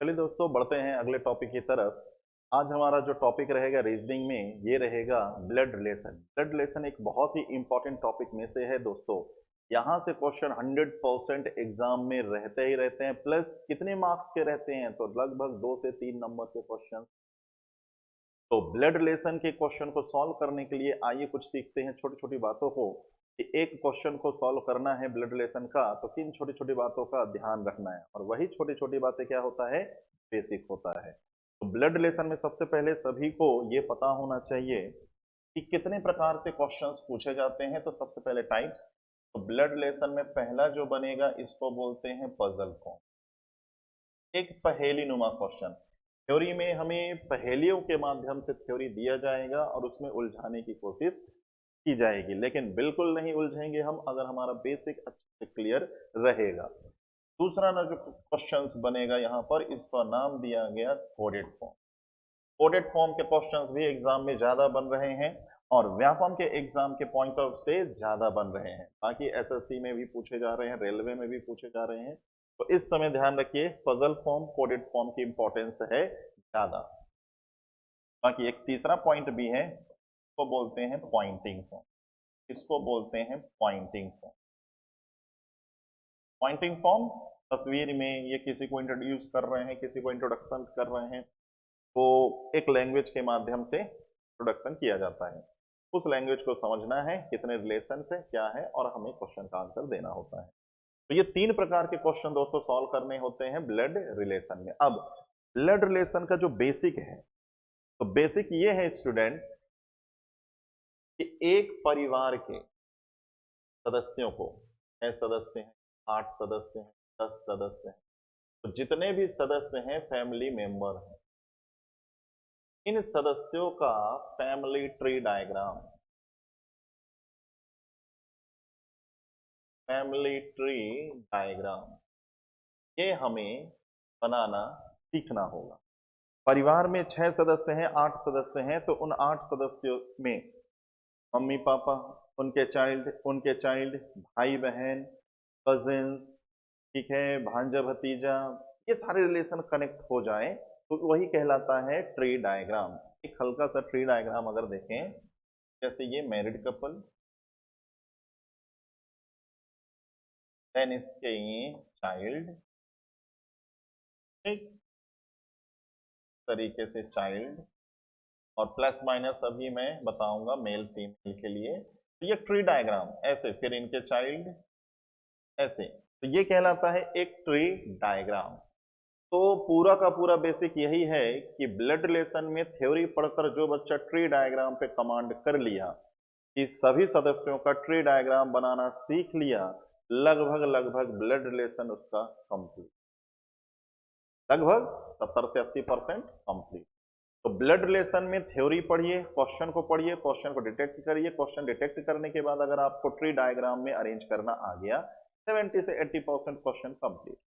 चलिए दोस्तों, बढ़ते हैं अगले टॉपिक की तरफ। आज हमारा जो टॉपिक रहेगा रीजनिंग में, ये रहेगा ब्लड रिलेशन। ब्लड रिलेशन एक बहुत ही इंपॉर्टेंट टॉपिक में से है दोस्तों। यहाँ से क्वेश्चन 100% एग्जाम में रहते ही रहते हैं। प्लस कितने मार्क्स के रहते हैं? तो लगभग 2 से 3 नंबर के क्वेश्चन। तो ब्लड रिलेशन के क्वेश्चन को सॉल्व करने के लिए आइए कुछ सीखते हैं छोटी छोटी बातों को, कि एक क्वेश्चन को सॉल्व करना है ब्लड रिलेशन का तो किन छोटी छोटी बातों का ध्यान रखना है। और वही छोटी छोटी बातें क्या होता है? बेसिक होता है। तो ब्लड रिलेशन में सबसे पहले सभी को ये पता होना चाहिए कि कितने प्रकार से क्वेश्चंस पूछे जाते हैं। तो सबसे पहले टाइप्स। तो ब्लड रिलेशन में पहला जो बनेगा, इसको बोलते हैं पजल फॉर्म। एक पहेली नुमा क्वेश्चन। थ्योरी में हमें पहेलियों के माध्यम से थ्योरी दिया जाएगा और उसमें उलझाने की कोशिश की जाएगी, लेकिन बिल्कुल नहीं उलझेंगे हम अगर हमारा बेसिक अच्छे से क्लियर रहेगा। दूसरा ना जो क्वेश्चंस बनेगा यहाँ पर, इसका नाम दिया गया कोडेड फॉर्म। कोडेड फॉर्म के क्वेश्चंस भी एग्जाम में ज्यादा बन रहे हैं और व्यापम के एग्जाम के पॉइंट ऑफ से ज्यादा बन रहे हैं। बाकी एसएससी में भी पूछे जा रहे हैं, रेलवे में भी पूछे जा रहे हैं। तो इस समय ध्यान रखिए, पजल फॉर्म कोडेड फॉर्म की इंपॉर्टेंस है ज्यादा। बाकी एक तीसरा पॉइंट भी है, इसको बोलते हैं पॉइंटिंग फॉर्म। इसको बोलते हैं पॉइंटिंग फॉर्म। पॉइंटिंग फॉर्म तस्वीर में ये किसी को इंट्रोड्यूस कर रहे हैं, किसी को इंट्रोडक्शन कर रहे हैं, तो एक लैंग्वेज के माध्यम से इंट्रोडक्शन किया जाता है। उस लैंग्वेज को समझना है, कितने रिलेशन है क्या है, और हमें क्वेश्चन का आंसर देना होता है। तो ये 3 प्रकार के क्वेश्चन दोस्तों सॉल्व करने होते हैं ब्लड रिलेशन में। अब ब्लड रिलेशन का जो बेसिक है, तो बेसिक ये है स्टूडेंट कि एक परिवार के सदस्यों को, 6 सदस्य हैं, 8 सदस्य हैं, 10 सदस्य हैं, तो जितने भी सदस्य हैं फैमिली मेंबर हैं, इन सदस्यों का family tree diagram, family tree diagram ये हमें बनाना सीखना होगा। परिवार में 6 सदस्य हैं, 8 सदस्य हैं, तो उन 8 सदस्यों में मम्मी पापा, उनके चाइल्ड, भाई बहन, कजिन्स, ठीक है, भांजा भतीजा, ये सारे रिलेशन कनेक्ट हो जाए तो वही कहलाता है ट्री डायग्राम। एक हल्का सा ट्री डायग्राम अगर देखें, जैसे ये मैरिड कपल, देन इसके ये चाइल्ड, ठीक तरीके से चाइल्ड, और प्लस माइनस अभी मैं बताऊंगा मेल फीमेल के लिए। तो ये ट्री डायग्राम ऐसे, फिर इनके चाइल्ड ऐसे, तो ये कहलाता है एक ट्री डायग्राम। तो पूरा का पूरा बेसिक यही है कि ब्लड रिलेशन में थ्योरी पढ़कर जो बच्चा ट्री डायग्राम पे कमांड कर लिया कि सभी सदस्यों का ट्री डायग्राम बनाना सीख लिया, लगभग लगभग ब्लड रिलेशन उसका कंप्लीट, लगभग 70 से 80% कंप्लीट। तो ब्लड रिलेशन में थ्योरी पढ़िए, क्वेश्चन को पढ़िए, क्वेश्चन को डिटेक्ट करिए, क्वेश्चन डिटेक्ट करने के बाद अगर आपको ट्री डायग्राम में अरेंज करना आ गया, 70 से 80% क्वेश्चन कंप्लीट।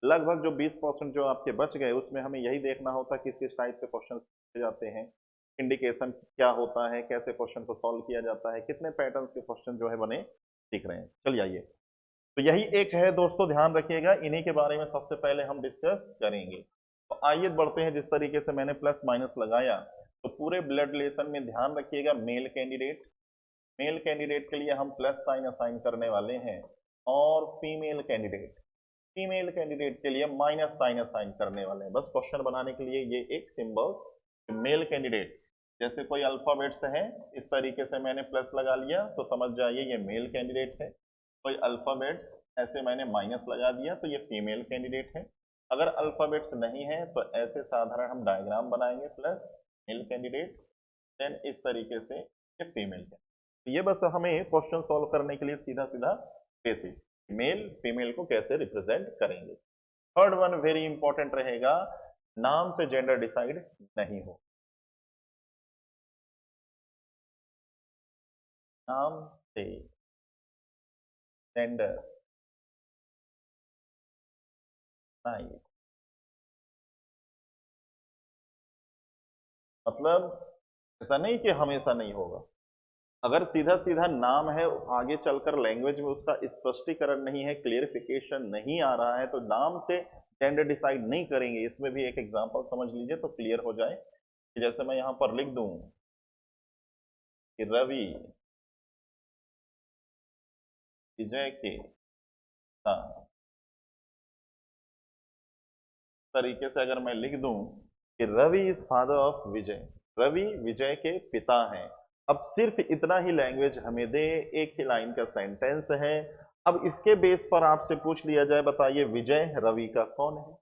लगभग जो 20% जो आपके बच गए, उसमें हमें यही देखना होता किस किस टाइप से क्वेश्चन पूछे जाते हैं, इंडिकेशन क्या होता है, कैसे क्वेश्चन को सॉल्व किया जाता है, कितने पैटर्न्स के क्वेश्चन जो है बने सीख रहे हैं। चलिए आइए, तो यही एक है दोस्तों, ध्यान रखिएगा, इन्हीं के बारे में सबसे पहले हम डिस्कस करेंगे। तो आइए बढ़ते हैं। जिस तरीके से मैंने प्लस माइनस लगाया, तो पूरे ब्लड रिलेशन में ध्यान रखिएगा, मेल कैंडिडेट के लिए हम प्लस साइन असाइन करने वाले हैं, और फीमेल कैंडिडेट के लिए माइनस साइन असाइन करने वाले हैं। बस क्वेश्चन बनाने के लिए ये एक सिंबल। मेल कैंडिडेट जैसे कोई अल्फाबेट्स है, इस तरीके से मैंने प्लस लगा लिया तो समझ जाइए ये मेल कैंडिडेट है। कोई अल्फाबेट्स ऐसे मैंने माइनस लगा दिया तो ये फीमेल कैंडिडेट है। अगर अल्फाबेट्स नहीं है तो ऐसे साधारण हम डायग्राम बनाएंगे, प्लस मेल कैंडिडेट, देन इस तरीके से ये फीमेल कैंडिडेट। तो ये बस हमें क्वेश्चन सॉल्व करने के लिए सीधा सीधा बेसिक, मेल फीमेल को कैसे रिप्रेजेंट करेंगे। थर्ड वन वेरी इंपॉर्टेंट रहेगा, नाम से जेंडर डिसाइड नहीं हो, नाम से जेंडर नहीं, मतलब ऐसा नहीं कि हमेशा नहीं होगा, अगर सीधा सीधा नाम है, आगे चलकर लैंग्वेज में उसका स्पष्टीकरण नहीं है, क्लियरिफिकेशन नहीं आ रहा है, तो नाम से जेंडर डिसाइड नहीं करेंगे। इसमें भी एक एग्जांपल समझ लीजिए तो क्लियर हो जाए कि जैसे मैं यहां पर लिख दूं कि रवि विजय के पिता, तरीके से अगर मैं लिख दूं कि रवि इज फादर ऑफ विजय, रवि विजय के पिता हैं। अब सिर्फ इतना ही लैंग्वेज हमें दे, एक ही लाइन का सेंटेंस है। अब इसके बेस पर आपसे पूछ लिया जाए, बताइए विजय रवि का कौन है,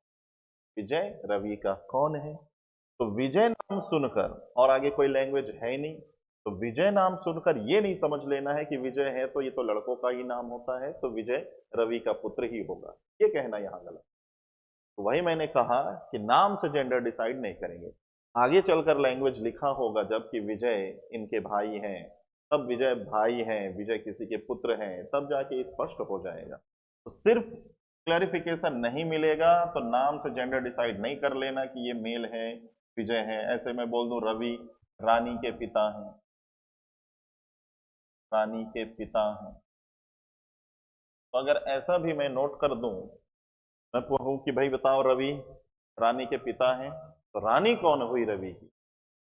विजय रवि का कौन है। तो विजय नाम सुनकर, और आगे कोई लैंग्वेज है ही नहीं, तो विजय नाम सुनकर ये नहीं समझ लेना है कि विजय है तो ये तो लड़कों का ही नाम होता है, तो विजय रवि का पुत्र ही होगा, ये कहना यहां गलत। तो वही मैंने कहा कि नाम से जेंडर डिसाइड नहीं करेंगे। आगे चलकर लैंग्वेज लिखा होगा जब कि विजय इनके भाई हैं, तब विजय भाई हैं, विजय किसी के पुत्र हैं, तब जाके स्पष्ट हो जाएगा। तो सिर्फ क्लैरिफिकेशन नहीं मिलेगा तो नाम से जेंडर डिसाइड नहीं कर लेना कि ये मेल है, विजय है। ऐसे मैं बोल दूं रवि रानी के पिता हैं, रानी के पिता हैं, तो अगर ऐसा भी मैं नोट कर दूं, मैं कहूं कि भाई बताओ रवि रानी के पिता हैं, तो रानी कौन हुई रवि की।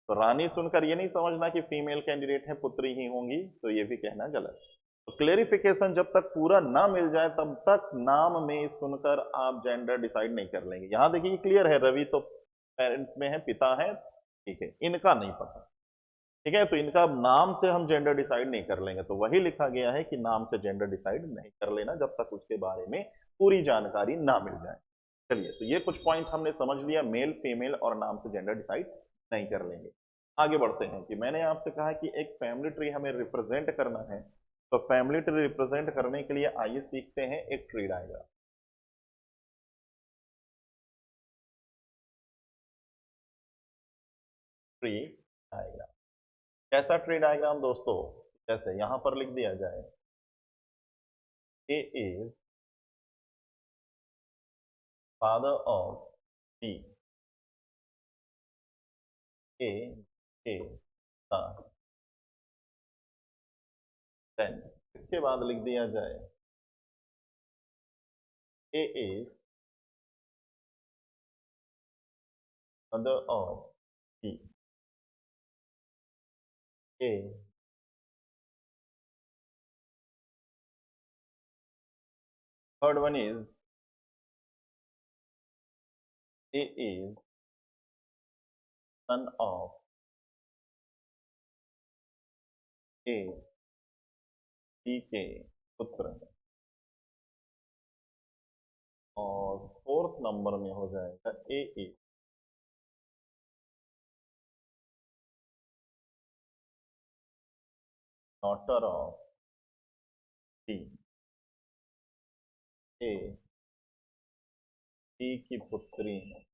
तो रानी सुनकर ये नहीं समझना कि फीमेल कैंडिडेट है, पुत्री ही होंगी, तो ये भी कहना गलत। तो क्लेरिफिकेशन जब तक पूरा ना मिल जाए तब तक नाम में सुनकर आप जेंडर डिसाइड नहीं कर लेंगे। यहां देखिए क्लियर है, रवि तो पेरेंट्स में है, पिता है, ठीक है, इनका नहीं पता, ठीक है, तो इनका नाम से हम जेंडर डिसाइड नहीं कर लेंगे। तो वही लिखा गया है कि नाम से जेंडर डिसाइड नहीं कर लेना जब तक उसके बारे में पूरी जानकारी ना मिल जाए। चलिए, तो ये कुछ पॉइंट हमने समझ लिया, मेल फीमेल और नाम से जेंडर डिसाइड नहीं कर लेंगे। आगे बढ़ते हैं कि मैंने आपसे कहा कि एक फैमिली ट्री हमें रिप्रेजेंट करना है, तो फैमिली ट्री रिप्रेजेंट करने के लिए आइए सीखते हैं एक ट्री डायग्राम। ट्री डायग्राम कैसा ट्री डायग्राम दोस्तों, जैसे यहां पर लिख दिया जाए A is father of B, A के सन, देन इसके बाद लिख दिया जाए A is mother of B, A third one is A is son of A, B के पुत्र हैं। और फोर्थ नंबर में हो जाएगा A is daughter of B, A B की पुत्री है।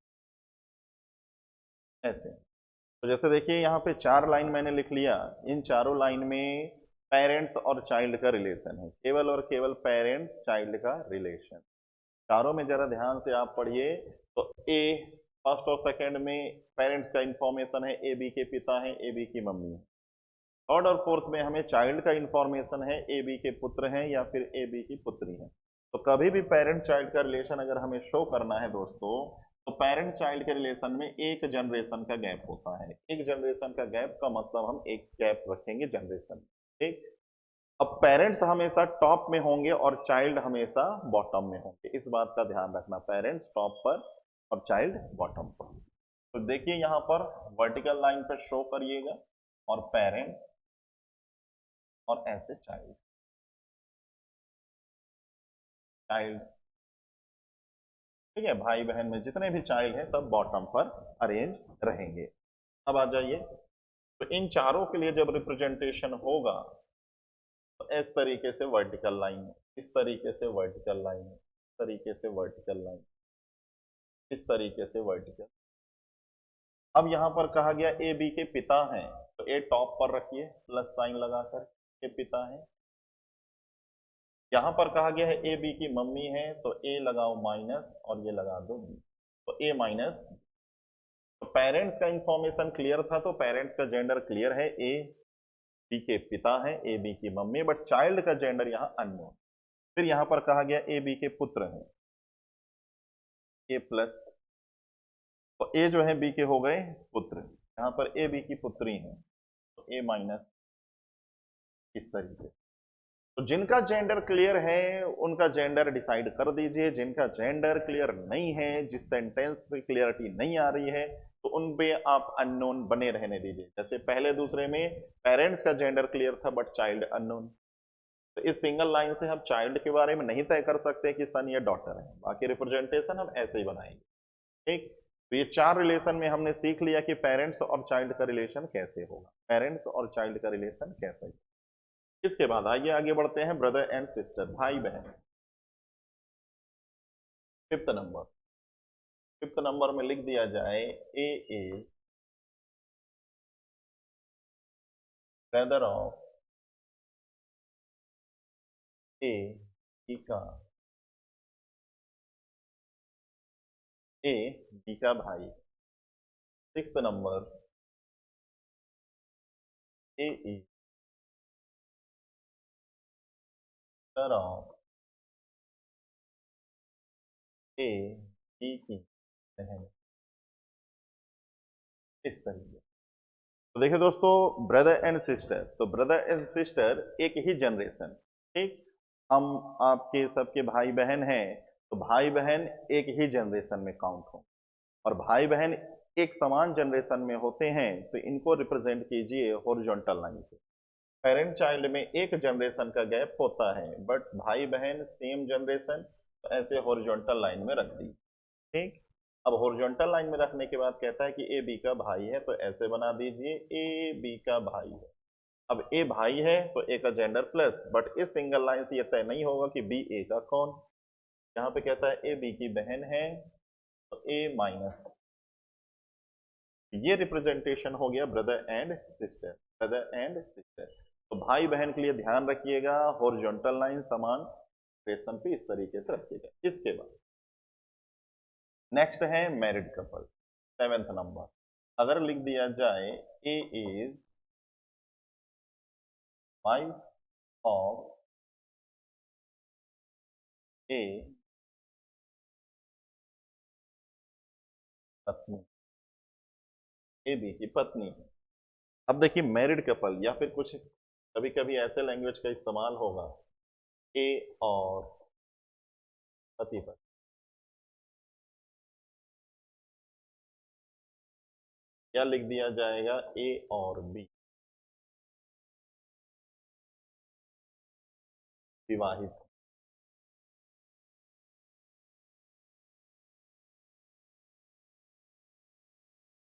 ऐसे, तो जैसे देखिए यहाँ पे चार लाइन मैंने लिख लिया, इन चारों लाइन में पेरेंट्स और चाइल्ड का रिलेशन है, केवल और केवल पेरेंट्स चाइल्ड का रिलेशन। चारों में जरा ध्यान से आप पढ़िए, तो ए फर्स्ट और सेकंड में पेरेंट्स का इंफॉर्मेशन है, ए बी के पिता हैं, ए बी की मम्मी है। थर्ड और फोर्थ में हमें चाइल्ड का इंफॉर्मेशन है, ए बी के पुत्र हैं या फिर ए बी की पुत्री हैं। तो कभी भी पेरेंट चाइल्ड का रिलेशन अगर हमें शो करना है दोस्तों, तो पेरेंट चाइल्ड के रिलेशन में एक जनरेशन का गैप होता है। एक जनरेशन का गैप का मतलब हम एक गैप रखेंगे जनरेशन, ठीक। अब पेरेंट्स हमेशा टॉप में होंगे और चाइल्ड हमेशा बॉटम में होंगे, इस बात का ध्यान रखना, पेरेंट्स टॉप पर और चाइल्ड बॉटम पर। तो देखिए यहां पर वर्टिकल लाइन पर शो करिएगा, और पेरेंट और ऐसे चाइल्ड, चाइल्ड, ठीक है, भाई बहन में जितने भी चाइल्ड हैं सब बॉटम पर अरेंज रहेंगे। अब आ जाइए, तो इन चारों के लिए जब रिप्रेजेंटेशन होगा तो इस तरीके से वर्टिकल लाइन, इस तरीके से वर्टिकल लाइन, इस तरीके से वर्टिकल लाइन, इस तरीके से वर्टिकल। अब यहां पर कहा गया ए बी के पिता हैं, तो ए टॉप पर रखिए प्लस साइन लगाकर के पिता हैं। यहां पर कहा गया है ए बी की मम्मी है, तो ए लगाओ माइनस और ये लगा दो बी, तो ए माइनस। तो पेरेंट्स का इंफॉर्मेशन क्लियर था, तो पेरेंट्स का जेंडर क्लियर है ए, बी के पिता है, ए बी की मम्मी, बट चाइल्ड का जेंडर यहाँ अननोन। फिर यहाँ पर कहा गया ए बी के पुत्र हैं, ए प्लस, तो ए जो है बी के हो गए पुत्र, यहाँ पर ए बी की पुत्री है, तो ए माइनस, इस तरीके। तो जिनका जेंडर क्लियर है उनका जेंडर डिसाइड कर दीजिए, जिनका जेंडर क्लियर नहीं है, जिस सेंटेंस की क्लियरिटी नहीं आ रही है, तो उन पे आप अननोन बने रहने दीजिए। जैसे पहले दूसरे में पेरेंट्स का जेंडर क्लियर था बट चाइल्ड अननोन, तो इस सिंगल लाइन से हम चाइल्ड के बारे में नहीं तय कर सकते कि सन या डॉटर है, बाकी रिप्रेजेंटेशन हम ऐसे ही बनाएंगे। ठीक, तो ये 4 रिलेशन में हमने सीख लिया कि पेरेंट्स और चाइल्ड का रिलेशन कैसे होगा, पेरेंट्स और चाइल्ड का रिलेशन कैसे होगा। इसके बाद आइए आगे बढ़ते हैं, ब्रदर एंड सिस्टर, भाई बहन। फिफ्थ नंबर, फिफ्थ नंबर में लिख दिया जाए A is brother of A B का, ए बी का भाई। Sixth number, A is brother of A B की बहन। इस तरीके, तो देखिए दोस्तों, ब्रदर एंड सिस्टर, तो ब्रदर एंड सिस्टर एक ही जनरेशन, ठीक, हम आपके सबके भाई बहन हैं, तो भाई बहन एक ही जनरेशन में काउंट हो, और भाई बहन एक समान जनरेशन में होते हैं, तो इनको रिप्रेजेंट कीजिए हॉरिजॉन्टल लाइन से। पेरेंट चाइल्ड में एक जनरेशन का गैप होता है, बट भाई बहन सेम जनरेशन, तो ऐसे हॉरिजॉन्टल लाइन में रख दी। ठीक, अब हॉरिजॉन्टल लाइन में रखने के बाद कहता है कि ए बी का भाई है, तो ऐसे बना दीजिए ए बी का भाई है। अब ए भाई है तो ए का जेंडर प्लस, बट इस सिंगल लाइन से ये तय नहीं होगा कि बी ए का कौन। यहाँ पे कहता है ए बी की बहन है, तो ए माइनस, ये रिप्रेजेंटेशन हो गया brother and sister, brother and sister. तो भाई बहन के लिए ध्यान रखिएगा, हॉरिजॉन्टल लाइन समान रेशन पे इस तरीके से रखिएगा। इसके बाद नेक्स्ट है मैरिड कपल, सेवेंथ नंबर। अगर लिख दिया जाए ए इज वाइफ ऑफ ए पत्नी, ए बी की पत्नी है। अब देखिए मैरिड कपल या फिर कुछ कभी कभी ऐसे लैंग्वेज का इस्तेमाल होगा, ए और पति पत्नी, या लिख दिया जाएगा ए और बी, विवाहित।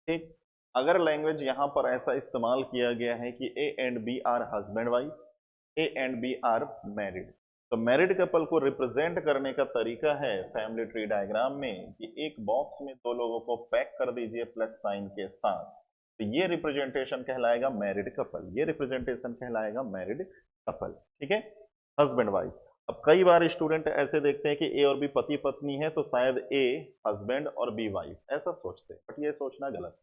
ठीक, अगर लैंग्वेज यहां पर ऐसा इस्तेमाल किया गया है कि A and B are husband wife, A and B are married, तो मैरिड कपल को रिप्रेजेंट करने का तरीका है फैमिली ट्री डायग्राम में कि एक बॉक्स में दो लोगों को पैक कर दीजिए प्लस साइन के साथ, तो ये रिप्रेजेंटेशन कहलाएगा मैरिड कपल, ये रिप्रेजेंटेशन कहलाएगा मैरिड कपल। ठीक है, हस्बैंड वाइफ। अब कई बार स्टूडेंट ऐसे देखते हैं कि ए और बी पति पत्नी है, तो शायद ए हस्बैंड और बी वाइफ, ऐसा सोचते हैं, बट ये सोचना गलत।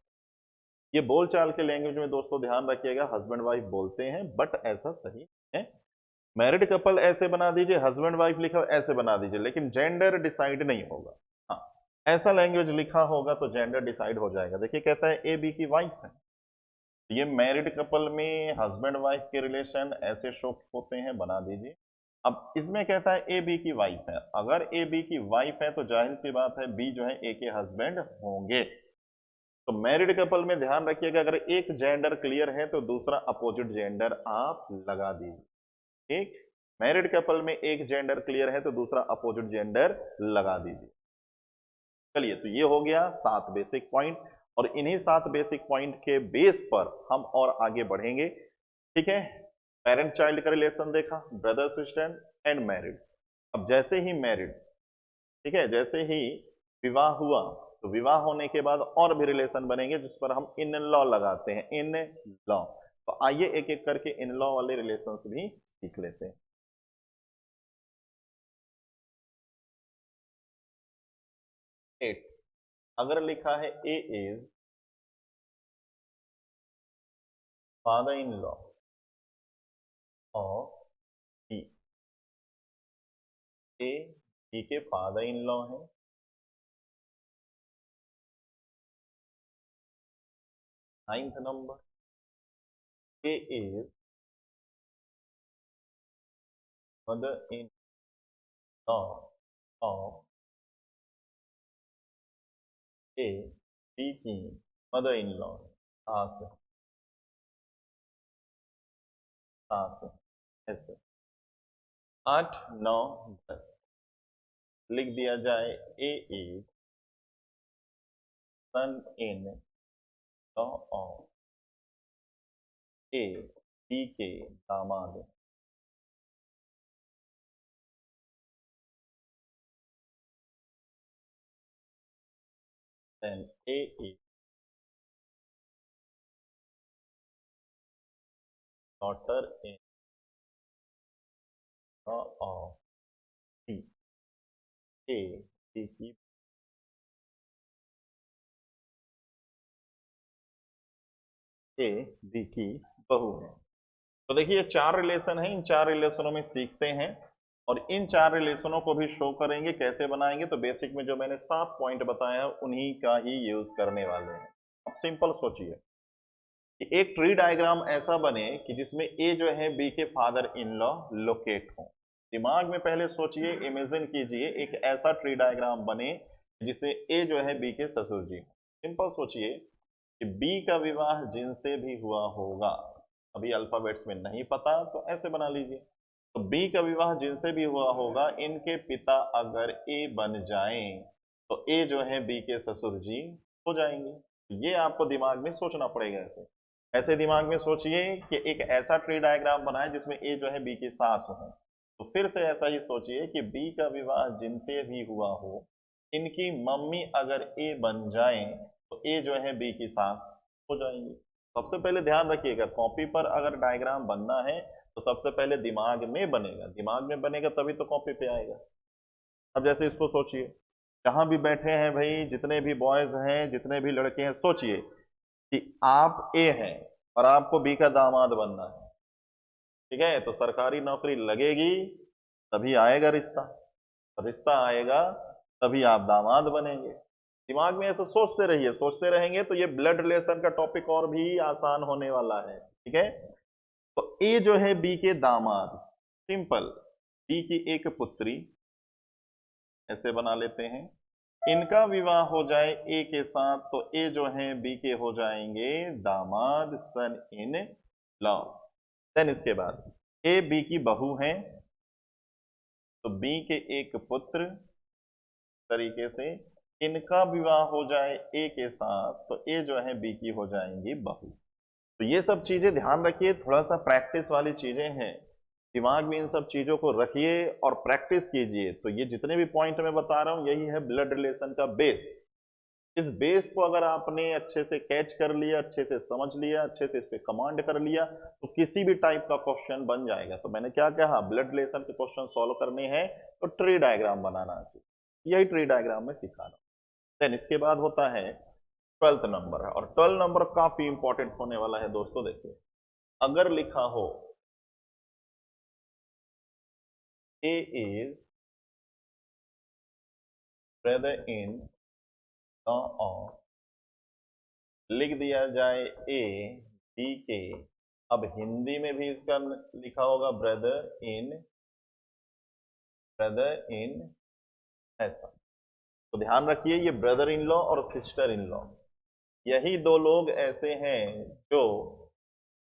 ये बोलचाल के लैंग्वेज में दोस्तों ध्यान रखिएगा, हस्बैंड वाइफ बोलते हैं, बट ऐसा सही है। मैरिड कपल ऐसे बना दीजिए, हस्बैंड वाइफ लिखा हो ऐसे बना दीजिए, लेकिन जेंडर डिसाइड नहीं होगा। हाँ, ऐसा लैंग्वेज लिखा होगा तो जेंडर डिसाइड हो जाएगा। देखिए कहता है ए बी की वाइफ है, ये मैरिड कपल में हस्बैंड वाइफ के रिलेशन ऐसे शो होते हैं, बना दीजिए। अब इसमें कहता है ए बी की वाइफ है, अगर ए बी की वाइफ है तो जाहिर सी बात है बी जो है ए के हस्बैंड होंगे। तो मैरिड कपल में ध्यान रखिएगा, अगर एक जेंडर क्लियर है तो दूसरा अपोजिट जेंडर आप लगा दीजिए। एक मैरिड कपल में एक जेंडर क्लियर है तो दूसरा अपोजिट जेंडर लगा दीजिए। चलिए, तो ये हो गया 7 बेसिक पॉइंट, और इन्हीं 7 बेसिक पॉइंट के बेस पर हम और आगे बढ़ेंगे। ठीक है, पेरेंट चाइल्ड का रिलेशन देखा, ब्रदर सिस्टर एंड मैरिड। अब जैसे ही मैरिड, ठीक है, जैसे ही विवाह हुआ, तो विवाह होने के बाद और भी रिलेशन बनेंगे जिस पर हम इन लॉ लगाते हैं, इन लॉ। तो आइए एक एक करके इन लॉ वाले रिलेशंस भी सीख लेते हैं। 8, अगर लिखा है A is father in law, of B. A B के फादर इन लॉ है। Ninth number, A is mother in law of A B की मदर इन लॉ, सास सास ऐसे। 8 9 10 लिख दिया जाए, A is son in law of A B के दामाद। Then A is daughter in law of B, A B की ए बी की बहू है। तो देखिए, चार रिलेशन है, इन चार रिलेशनों में सीखते हैं और इन चार रिलेशनों को भी शो करेंगे। कैसे बनाएंगे? तो बेसिक में जो मैंने 7 पॉइंट बताया उन्हीं का ही यूज करने वाले हैं। अब सिंपल सोचिए कि एक ट्री डायग्राम ऐसा बने कि जिसमें ए जो है बी के फादर इन लॉ लोकेट हो। दिमाग में पहले सोचिए, इमेजिन कीजिए एक ऐसा ट्री डायग्राम बने जिसे ए जो है बी के ससुर जी हो। सिंपल सोचिए कि बी का विवाह जिनसे भी हुआ होगा, अभी अल्फाबेट्स में नहीं पता तो ऐसे बना लीजिए। तो बी का विवाह जिनसे भी हुआ होगा, इनके पिता अगर ए बन जाएं तो ए जो है बी के ससुर जी हो जाएंगे। ये आपको दिमाग में सोचना पड़ेगा। ऐसे ऐसे दिमाग में सोचिए कि एक ऐसा ट्री डायग्राम बनाए जिसमें ए जो है बी की सास हो। तो फिर से ऐसा ही सोचिए कि बी का विवाह जिनसे भी हुआ हो, इनकी मम्मी अगर ए बन जाए तो ए जो है बी की सास हो जाएंगी। सबसे पहले ध्यान रखिएगा, कॉपी पर अगर डायग्राम बनना है तो सबसे पहले दिमाग में बनेगा, दिमाग में बनेगा तभी तो कॉपी पे आएगा। अब जैसे इसको सोचिए, जहां भी बैठे हैं भाई, जितने भी बॉयज हैं, जितने भी लड़के हैं, सोचिए कि आप ए हैं और आपको बी का दामाद बनना है। ठीक है, तो सरकारी नौकरी लगेगी तभी आएगा रिश्ता, रिश्ता आएगा तभी आप दामाद बनेंगे। दिमाग में ऐसे सोचते रहिए, सोचते रहेंगे तो ये ब्लड रिलेशन का टॉपिक और भी आसान होने वाला है। ठीक है, तो ए जो है बी के दामाद, सिंपल, बी की एक पुत्री, ऐसे बना लेते हैं। इनका विवाह हो जाए ए के साथ तो ए जो है बी के हो जाएंगे दामाद, सन इन लॉ। देन इसके बाद ए बी की बहू है तो बी के एक पुत्र, तरीके से इनका विवाह हो जाए ए के साथ तो ए जो है बी की हो जाएंगी बहू। तो ये सब चीजें ध्यान रखिए, थोड़ा सा प्रैक्टिस वाली चीजें हैं, दिमाग में इन सब चीजों को रखिए और प्रैक्टिस कीजिए। तो ये जितने भी पॉइंट मैं बता रहा हूं यही है ब्लड रिलेशन का बेस। इस बेस को अगर आपने अच्छे से कैच कर लिया, अच्छे से समझ लिया, अच्छे से इस पे कमांड कर लिया तो किसी भी टाइप का क्वेश्चन बन जाएगा। तो मैंने क्या कहा, ब्लड रिलेशन के क्वेश्चन सॉल्व करने हैं तो ट्री डायग्राम बनाना चाहिए, यही ट्री डायग्राम में सिखाना। देन इसके बाद होता है 12th नंबर, और 12 नंबर काफी इंपॉर्टेंट होने वाला है दोस्तों। देखिए, अगर लिखा हो A is brother in law of, लिख दिया जाए ए बी के, अब हिंदी में भी इसका लिखा होगा ब्रदर इन ऐसा। तो ध्यान रखिए, ये ब्रदर इन लॉ और सिस्टर इन लॉ, यही दो लोग ऐसे हैं जो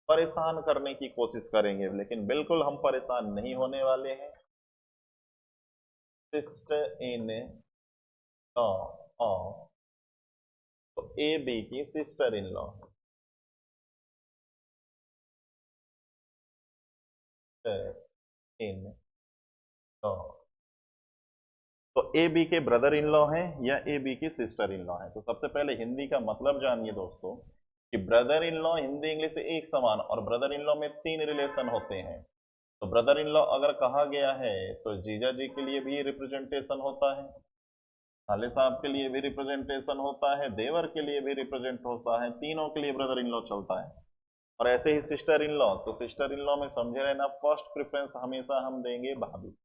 परेशान करने की कोशिश करेंगे, लेकिन बिल्कुल हम परेशान नहीं होने वाले हैं। सिस्टर इन लॉ ऑफ, तो ए बी की sister in law, in law, तो ए बी के ब्रदर इन लॉ हैं या ए बी की सिस्टर इन लॉ है। तो सबसे पहले हिंदी का मतलब जानिए दोस्तों कि brother in law Hindi English से एक समान, और ब्रदर इन लॉ में 3 रिलेशन होते हैं। तो ब्रदर इन लॉ अगर कहा गया है तो जीजा जी के लिए भी रिप्रेजेंटेशन होता है, खाले साहब के लिए भी रिप्रेजेंटेशन होता है, देवर के लिए भी रिप्रेजेंट होता है, तीनों के लिए ब्रदर इन लॉ चलता है। और ऐसे ही सिस्टर इन लॉ, तो सिस्टर इन लॉ में समझे रहना फर्स्ट प्रेफरेंस हमेशा हम देंगे भाभी।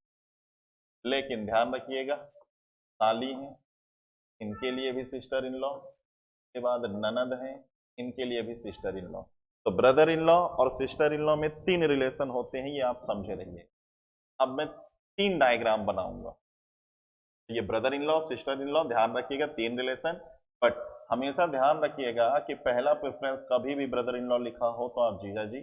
लेकिन ध्यान रखिएगा साली हैं, इनके लिए भी सिस्टर इन लॉ, के बाद ननद हैं, इनके लिए भी सिस्टर इन लॉ। तो ब्रदर इन लॉ और सिस्टर इन लॉ में 3 रिलेशन होते हैं, ये आप समझे रहिए। अब मैं 3 डायग्राम बनाऊंगा। ये brother in law, sister in law, ध्यान रखिएगा 3 रिलेशन। बट हमेशा ध्यान रखिएगा कि पहला प्रेफरेंस कभी भी ब्रदर इन लॉ लिखा हो तो आप जीजा जी,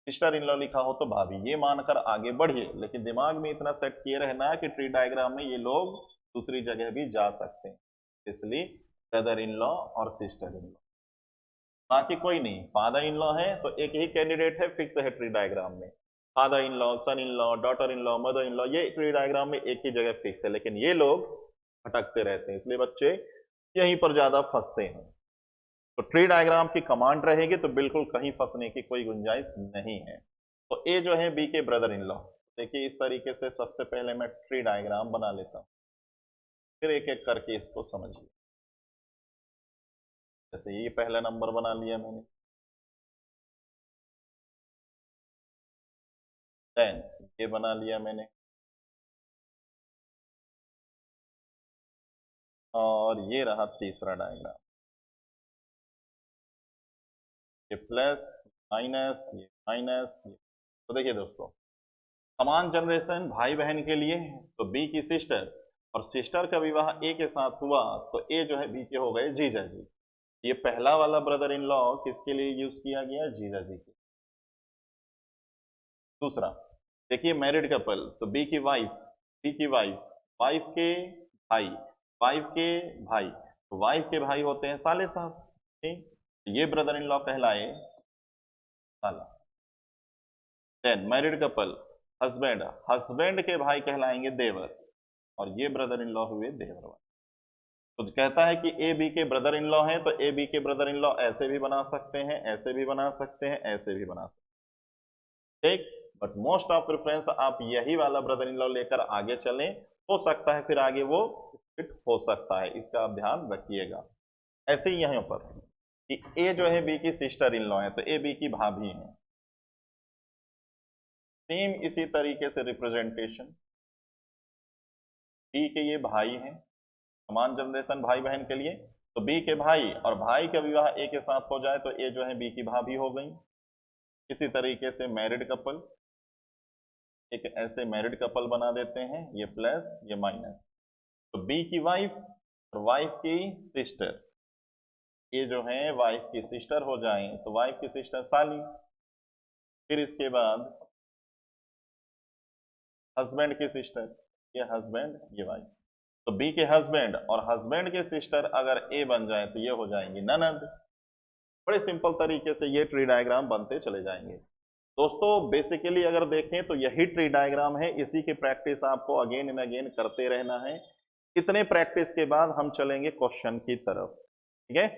सिस्टर इन लॉ लिखा हो तो भाभी, ये मानकर आगे बढ़िए। लेकिन दिमाग में इतना सेट किए रहना कि ट्री डायग्राम में ये लोग दूसरी जगह भी जा सकते हैं, इसलिए ब्रदर इन लॉ और सिस्टर इन लॉ। बाकी कोई नहीं, फादर इन लॉ है तो एक ही कैंडिडेट है, फिक्स है ट्री डायग्राम में। Father in law, son in law, daughter in law, mother in law, ये ट्री डायग्राम में एक ही जगह फिक्स है। लेकिन ये लोग भटकते रहते हैं, इसलिए बच्चे यहीं पर ज्यादा फंसते हैं। तो ट्री डायग्राम की कमांड रहेगी तो बिल्कुल कहीं फंसने की कोई गुंजाइश नहीं है। तो ए जो है बी के ब्रदर इन लॉ, देखिए इस तरीके से सबसे पहले मैं ट्री डायग्राम बना लेता हूं, फिर एक एक करके इसको समझिए। जैसे ये पहला नंबर बना लिया मैंने, देन ये बना लिया मैंने, और ये रहा तीसरा डायग्राम। ये प्लस, माइनस, ये माइनस, ये। तो देखिए दोस्तों, समान जनरेशन भाई बहन के लिए तो बी की सिस्टर और सिस्टर का विवाह ए के साथ हुआ तो ए जो है बी के हो गए जीजा जी। ये पहला वाला ब्रदर इन लॉ किसके लिए यूज किया गया, जीजा जी के। दूसरा देखिए मैरिड कपल, तो बी की वाइफ, बी की वाइफ, वाइफ के भाई, वाइफ के भाई, तो वाइफ के भाई होते हैं साले साहब, ठीक। ये ब्रदर इन लॉ कहलाए साला। Then married couple, husband, husband के भाई कहलाएंगे देवर, और ये ब्रदर इन लॉ हुए देवर वाले। तो कहता है कि ए बी के ब्रदर इन लॉ है, तो ए बी के ब्रदर इन लॉ ऐसे भी बना सकते हैं, ऐसे भी बना सकते हैं, ऐसे भी बना सकते हैं, ठीक। बट मोस्ट ऑफ प्रेफरेंस आप यही वाला ब्रदर इन लॉ लेकर आगे चलें, हो सकता है फिर आगे वो फिट हो सकता है, इसका आप ध्यान रखिएगा। ऐसे ही यहां पर कि ए जो है बी की सिस्टर इन लॉ है, तो ए बी की भाभी है, सेम इसी तरीके से रिप्रेजेंटेशन, बी के ये भाई हैं, समान जनरेशन भाई बहन के लिए, तो बी के भाई और भाई का विवाह ए के साथ हो जाए तो ए जो है बी की भाभी हो गई। इसी तरीके से मैरिड कपल, एक ऐसे मैरिड कपल बना देते हैं, ये प्लस ये माइनस, तो बी की वाइफ और वाइफ की सिस्टर, ये जो है वाइफ की सिस्टर हो जाए तो वाइफ की सिस्टर साली। फिर इसके बाद हस्बैंड की सिस्टर, ये हस्बैंड ये वाइफ, तो बी के हस्बैंड और हस्बैंड के सिस्टर अगर ए बन जाए तो ये हो जाएंगी ननद। बड़े सिंपल तरीके से ये ट्री डायग्राम बनते चले जाएंगे। दोस्तों बेसिकली अगर देखें तो यही ट्री डायग्राम है, इसी की प्रैक्टिस आपको अगेन एंड अगेन करते रहना है। इतने प्रैक्टिस के बाद हम चलेंगे क्वेश्चन की तरफ, ठीक है।